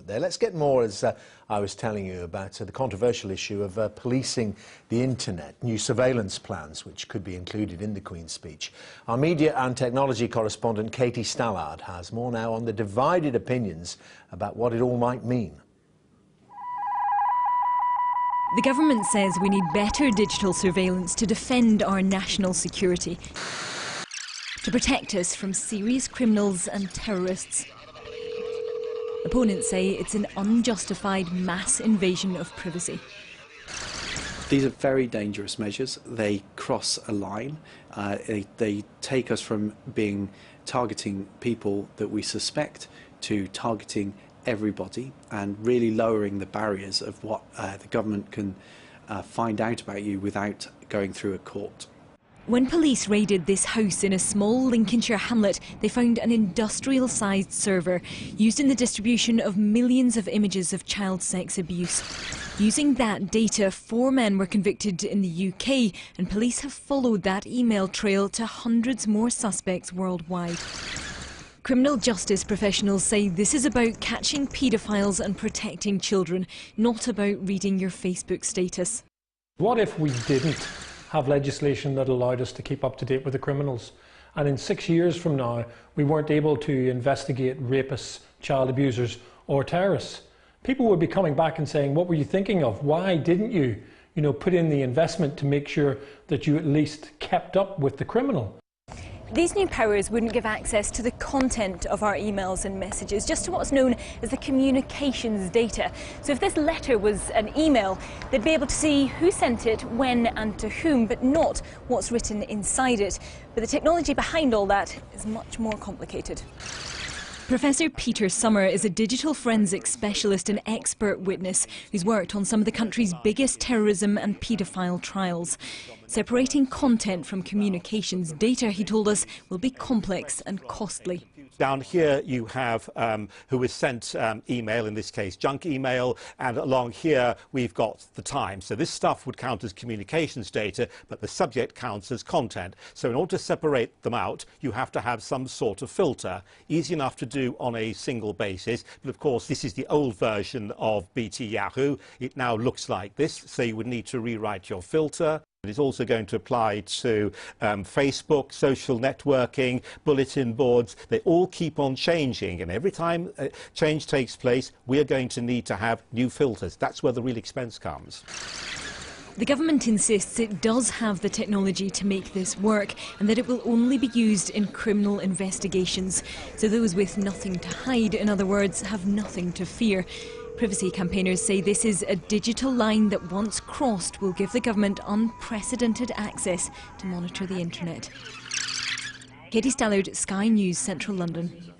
There. Let's get more, as I was telling you, about the controversial issue of policing the internet, new surveillance plans which could be included in the Queen's speech. Our media and technology correspondent Katie Stallard has more now on the divided opinions about what it all might mean. The government says we need better digital surveillance to defend our national security, to protect us from serious criminals and terrorists. Opponents say it's an unjustified mass invasion of privacy. These are very dangerous measures. They cross a line. They take us from targeting people that we suspect to targeting everybody and really lowering the barriers of what the government can find out about you without going through a court. When police raided this house in a small Lincolnshire hamlet, they found an industrial-sized server used in the distribution of millions of images of child sex abuse. Using that data, 4 men were convicted in the UK, and police have followed that email trail to hundreds more suspects worldwide. Criminal justice professionals say this is about catching paedophiles and protecting children, not about reading your Facebook status. What if we didn't have legislation that allowed us to keep up to date with the criminals, and in 6 years from now we weren't able to investigate rapists, child abusers or terrorists? People would be coming back and saying, what were you thinking of? Why didn't you, put in the investment to make sure that you at least kept up with the criminal? These new powers wouldn't give access to the content of our emails and messages, just to what's known as the communications data. So if this letter was an email, they'd be able to see who sent it, when and to whom, but not what's written inside it. But the technology behind all that is much more complicated. Professor Peter Summer is a digital forensics specialist and expert witness who's worked on some of the country's biggest terrorism and paedophile trials. Separating content from communications data, he told us, will be complex and costly. Down here you have who was sent email, in this case junk email, and along here we've got the time. So this stuff would count as communications data, but the subject counts as content. So in order to separate them out, you have to have some sort of filter. Easy enough to do on a single basis, but of course this is the old version of BT Yahoo. It now looks like this, so you would need to rewrite your filter. It is also going to apply to Facebook, social networking, bulletin boards. They all keep on changing, and every time change takes place, we are going to need to have new filters. That's where the real expense comes. The government insists it does have the technology to make this work, and that it will only be used in criminal investigations. So those with nothing to hide, in other words, have nothing to fear. Privacy campaigners say this is a digital line that, once crossed, will give the government unprecedented access to monitor the internet. Katie Stallard, Sky News, Central London.